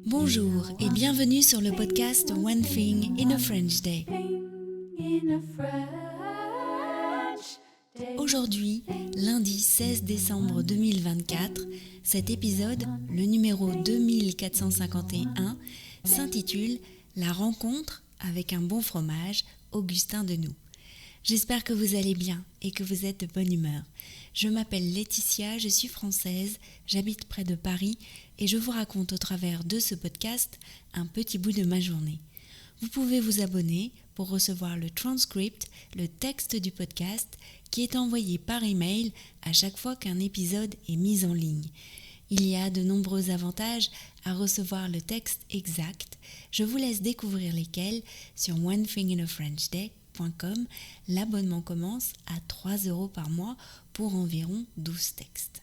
Bonjour et bienvenue sur le podcast One Thing in a French Day. Aujourd'hui, lundi 16 décembre 2024, cet épisode, le numéro 2451, s'intitule La rencontre avec un bon fromage, Augustin Denoux. J'espère que vous allez bien et que vous êtes de bonne humeur. Je m'appelle Laetitia, je suis française, j'habite près de Paris et je vous raconte au travers de ce podcast un petit bout de ma journée. Vous pouvez vous abonner pour recevoir le transcript, le texte du podcast qui est envoyé par email à chaque fois qu'un épisode est mis en ligne. Il y a de nombreux avantages à recevoir le texte exact. Je vous laisse découvrir lesquels sur onethinginafrenchday.com. L'abonnement commence à 3 € par mois pour environ 12 textes.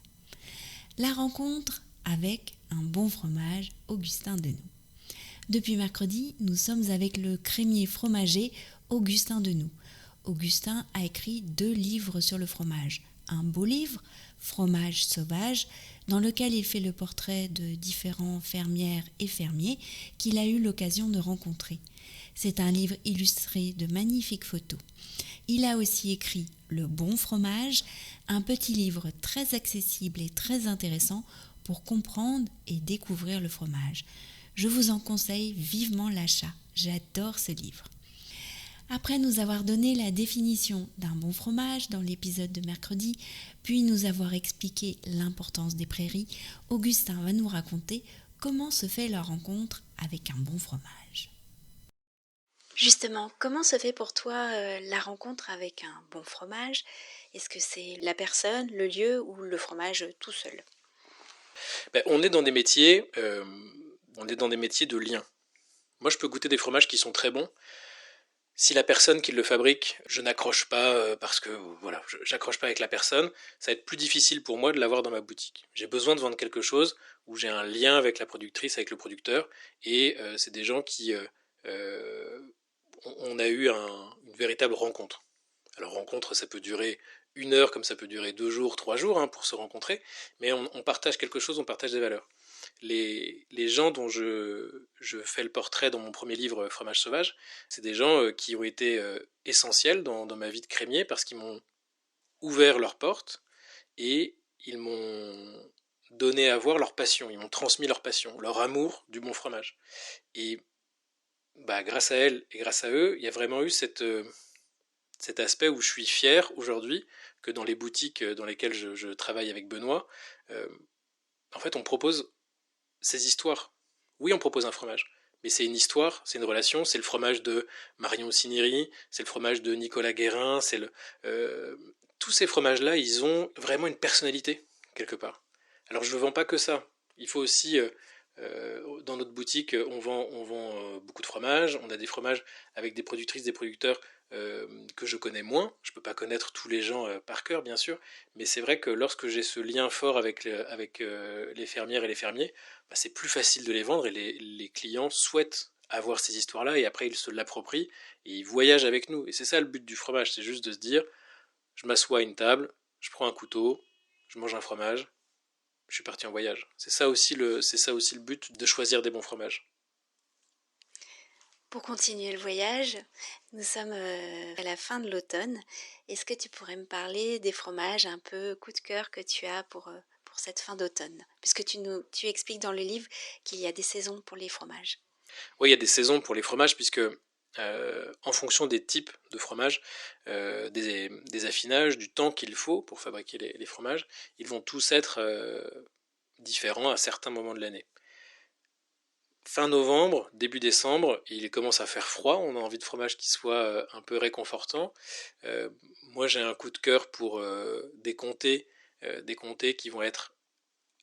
La rencontre avec un bon fromage, Augustin Denoux. Depuis mercredi, nous sommes avec le crémier fromager Augustin Denoux. Augustin a écrit 2 livres sur le fromage. Un beau livre, Fromage sauvage, dans lequel il fait le portrait de différents fermières et fermiers qu'il a eu l'occasion de rencontrer. C'est un livre illustré de magnifiques photos. Il a aussi écrit Le bon fromage, un petit livre très accessible et très intéressant pour comprendre et découvrir le fromage. Je vous en conseille vivement l'achat. J'adore ce livre. Après nous avoir donné la définition d'un bon fromage dans l'épisode de mercredi, puis nous avoir expliqué l'importance des prairies, Augustin va nous raconter comment se fait la rencontre avec un bon fromage. Justement, comment se fait pour toi la rencontre avec un bon fromage ? Est-ce que c'est la personne, le lieu ou le fromage tout seul ? On est dans des métiers, de lien. Moi, je peux goûter des fromages qui sont très bons. Si la personne qui le fabrique, je n'accroche pas parce que voilà, j'accroche pas avec la personne, ça va être plus difficile pour moi de l'avoir dans ma boutique. J'ai besoin de vendre quelque chose où j'ai un lien avec la productrice, avec le producteur, et c'est des gens qui, on a eu une véritable rencontre. Alors rencontre, ça peut durer 1 heure, comme ça peut durer 2 jours, 3 jours pour se rencontrer, mais on partage quelque chose, on partage des valeurs. Les gens dont je fais le portrait dans mon premier livre Fromage sauvage, c'est des gens qui ont été essentiels dans ma vie de crémier parce qu'ils m'ont ouvert leurs portes et ils m'ont donné à voir leur passion, ils m'ont transmis leur passion, leur amour du bon fromage. Et grâce à elles et grâce à eux, il y a vraiment eu cet aspect où je suis fier aujourd'hui que dans les boutiques dans lesquelles je travaille avec Benoît, en fait on propose ces histoires. Oui, on propose un fromage, mais c'est une histoire, c'est une relation, c'est le fromage de Marion Cinieri, c'est le fromage de Nicolas Guérin, tous ces fromages-là, ils ont vraiment une personnalité, quelque part. Alors je ne vends pas que ça. Il faut aussi, dans notre boutique, on vend beaucoup de fromages, on a des fromages avec des productrices, des producteurs que je connais moins. Je ne peux pas connaître tous les gens par cœur, bien sûr, mais c'est vrai que lorsque j'ai ce lien fort avec les fermières et les fermiers, c'est plus facile de les vendre et les clients souhaitent avoir ces histoires-là et après ils se l'approprient et ils voyagent avec nous. Et c'est ça le but du fromage, c'est juste de se dire, je m'assois à une table, je prends un couteau, je mange un fromage, je suis parti en voyage. C'est ça aussi le but de choisir des bons fromages. Pour continuer le voyage, nous sommes à la fin de l'automne. Est-ce que tu pourrais me parler des fromages un peu coup de cœur que tu as pour cette fin d'automne ? Puisque tu expliques dans le livre qu'il y a des saisons pour les fromages. Oui, il y a des saisons pour les fromages puisque en fonction des types de fromages, des affinages, du temps qu'il faut pour fabriquer les fromages, ils vont tous être différents à certains moments de l'année. Fin novembre, début décembre, il commence à faire froid, on a envie de fromage qui soit un peu réconfortant. Moi j'ai un coup de cœur pour des comtés qui vont être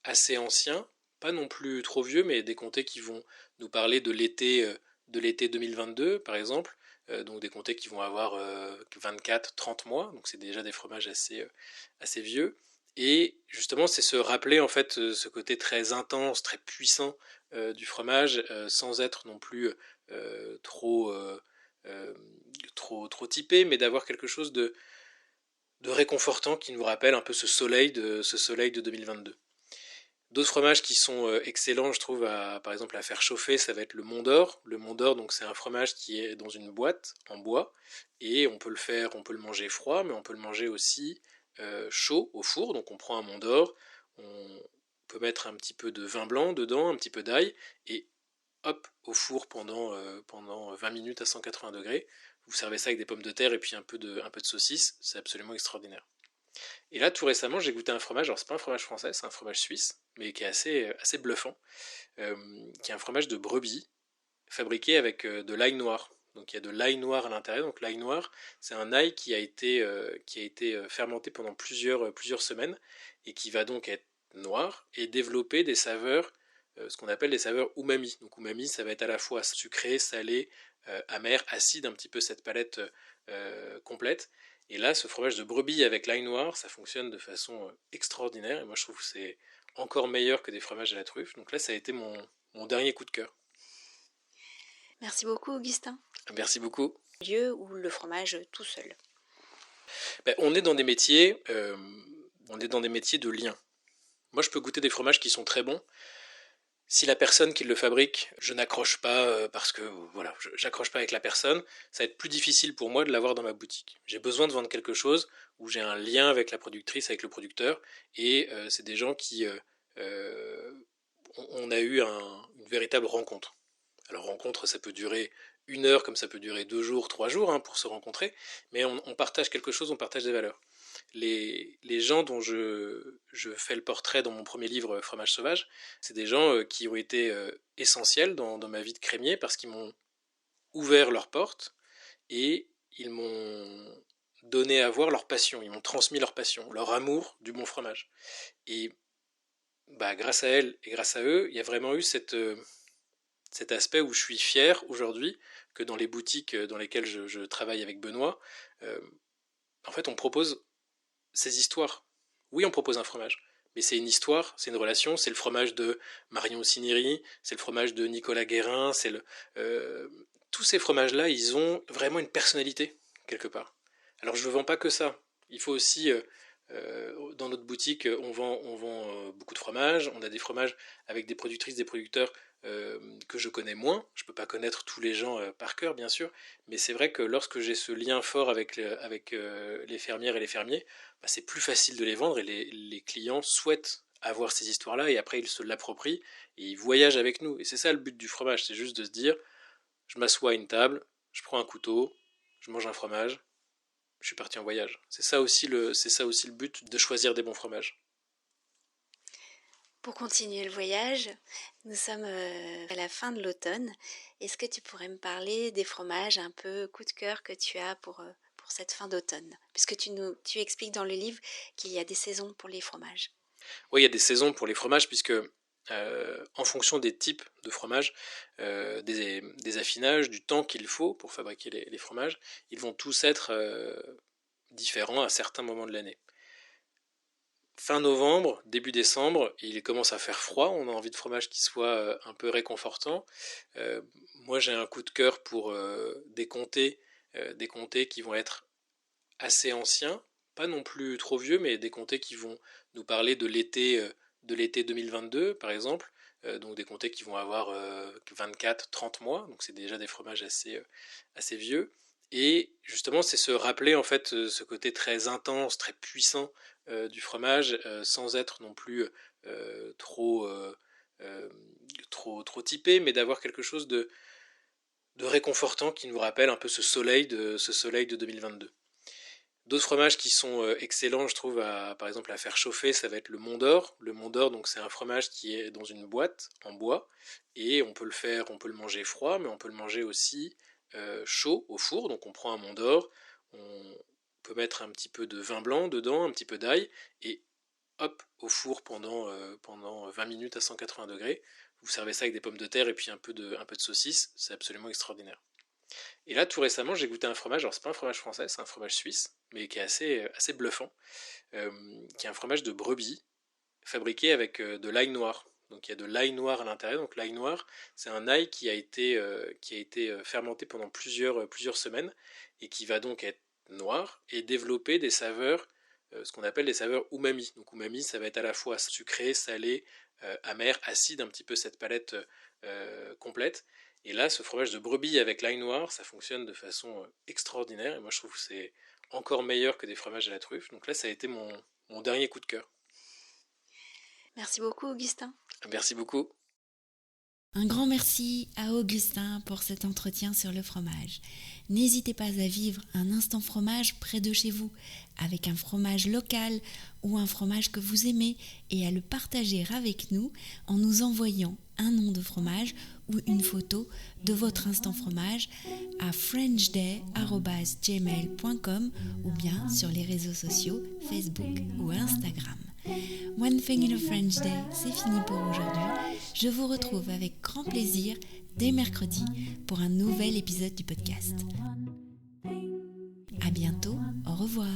assez anciens, pas non plus trop vieux, mais des comtés qui vont nous parler de l'été 2022 par exemple, donc des comtés qui vont avoir 24-30 mois, donc c'est déjà des fromages assez vieux. Et justement, c'est se rappeler en fait ce côté très intense, très puissant du fromage, sans être non plus trop, euh, trop typé, mais d'avoir quelque chose de réconfortant qui nous rappelle un peu ce soleil de 2022. D'autres fromages qui sont excellents, je trouve, par exemple à faire chauffer, ça va être le Mont d'Or. Le Mont d'Or, donc c'est un fromage qui est dans une boîte en bois et on peut le manger froid, mais on peut le manger aussi chaud au four. Donc on prend un Mont d'Or, on peut mettre un petit peu de vin blanc dedans, un petit peu d'ail et hop au four pendant 20 minutes à 180 degrés. Vous servez ça avec des pommes de terre et puis un peu de saucisse, c'est absolument extraordinaire. Et là, tout récemment, j'ai goûté un fromage, alors c'est pas un fromage français, c'est un fromage suisse, mais qui est assez bluffant, euh, qui est un fromage de brebis, fabriqué avec de l'ail noir. Donc il y a de l'ail noir à l'intérieur. Donc l'ail noir, c'est un ail qui a été fermenté pendant plusieurs semaines et qui va donc être noir et développer des saveurs, ce qu'on appelle des saveurs umami. Donc umami, ça va être à la fois sucré, salé, amer, acide, un petit peu cette palette complète. Et là, ce fromage de brebis avec l'ail noir, ça fonctionne de façon extraordinaire. Et moi, je trouve que c'est encore meilleur que des fromages à la truffe. Donc là, ça a été mon dernier coup de cœur. Merci beaucoup, Augustin. Merci beaucoup. Lieu ou le fromage tout seul. Ben, on est dans des métiers de lien. Moi, je peux goûter des fromages qui sont très bons. Si la personne qui le fabrique, je n'accroche pas parce que voilà, j'accroche pas avec la personne, ça va être plus difficile pour moi de l'avoir dans ma boutique. J'ai besoin de vendre quelque chose où j'ai un lien avec la productrice, avec le producteur, et c'est des gens qui on a eu une véritable rencontre. Alors rencontre, ça peut durer 1 heure comme ça peut durer 2 jours, 3 jours pour se rencontrer, mais on partage quelque chose, on partage des valeurs. Les gens dont je fais le portrait dans mon premier livre Fromage sauvage, c'est des gens qui ont été essentiels dans ma vie de crémier parce qu'ils m'ont ouvert leurs portes et ils m'ont donné à voir leur passion, ils m'ont transmis leur passion, leur amour du bon fromage. Et bah, grâce à elles et grâce à eux, il y a vraiment eu cet aspect où je suis fier aujourd'hui que dans les boutiques dans lesquelles je travaille avec Benoît, euh, en fait on propose ces histoires. Oui, on propose un fromage, mais c'est une histoire, c'est une relation, c'est le fromage de Marion Cinieri, c'est le fromage de Nicolas Guérin, tous ces fromages-là, ils ont vraiment une personnalité, quelque part. Alors je ne vends pas que ça. Il faut aussi, dans notre boutique, on vend beaucoup de fromages. On a des fromages avec des productrices, des producteurs que je connais moins. Je ne peux pas connaître tous les gens par cœur, bien sûr, mais c'est vrai que lorsque j'ai ce lien fort avec les fermières et les fermiers, bah, c'est plus facile de les vendre et les clients souhaitent avoir ces histoires-là et après ils se l'approprient et ils voyagent avec nous. Et c'est ça le but du fromage, c'est juste de se dire, je m'assois à une table, je prends un couteau, je mange un fromage, je suis parti en voyage. C'est ça aussi le but de choisir des bons fromages. Pour continuer le voyage, nous sommes à la fin de l'automne. Est-ce que tu pourrais me parler des fromages un peu coup de cœur que tu as pour cette fin d'automne? Puisque tu expliques dans le livre qu'il y a des saisons pour les fromages. Oui, il y a des saisons pour les fromages puisque en fonction des types de fromages, des affinages, du temps qu'il faut pour fabriquer les fromages, ils vont tous être différents à certains moments de l'année. Fin novembre, début décembre, il commence à faire froid, on a envie de fromage qui soit un peu réconfortant. Moi j'ai un coup de cœur pour des comtés qui vont être assez anciens, pas non plus trop vieux, mais des comtés qui vont nous parler de l'été 2022 par exemple, donc des comtés qui vont avoir 24-30 mois, donc c'est déjà des fromages assez vieux. Et justement, c'est se rappeler en fait ce côté très intense, très puissant du fromage, sans être non plus euh, trop, euh, euh, trop typé, mais d'avoir quelque chose de réconfortant qui nous rappelle un peu ce soleil de 2022. D'autres fromages qui sont excellents, je trouve, par exemple à faire chauffer, ça va être le Mont d'Or. Le Mont d'Or, donc c'est un fromage qui est dans une boîte en bois et on peut le manger froid, mais on peut le manger aussi chaud au four. Donc on prend un Mont d'Or, on peut mettre un petit peu de vin blanc dedans, un petit peu d'ail et hop au four pendant 20 minutes à 180 degrés. Vous servez ça avec des pommes de terre et puis un peu de saucisse, c'est absolument extraordinaire. Et là, tout récemment, j'ai goûté un fromage, alors c'est pas un fromage français, c'est un fromage suisse, mais qui est assez bluffant, euh, qui est un fromage de brebis, fabriqué avec de l'ail noir. Donc il y a de l'ail noir à l'intérieur. Donc l'ail noir, c'est un ail qui a été fermenté pendant plusieurs semaines et qui va donc être noir et développer des saveurs, ce qu'on appelle des saveurs umami. Donc umami, ça va être à la fois sucré, salé, amer, acide, un petit peu cette palette complète. Et là, ce fromage de brebis avec l'ail noir, ça fonctionne de façon extraordinaire. Et moi, je trouve que c'est encore meilleur que des fromages à la truffe. Donc là, ça a été mon dernier coup de cœur. Merci beaucoup, Augustin. Merci beaucoup. Un grand merci à Augustin pour cet entretien sur le fromage. N'hésitez pas à vivre un instant fromage près de chez vous, avec un fromage local ou un fromage que vous aimez, et à le partager avec nous en nous envoyant un nom de fromage ou une photo de votre instant fromage à frenchday@gmail.com ou bien sur les réseaux sociaux Facebook ou Instagram. One Thing in a French Day, c'est fini pour aujourd'hui. Je vous retrouve avec grand plaisir dès mercredi pour un nouvel épisode du podcast. À bientôt, au revoir.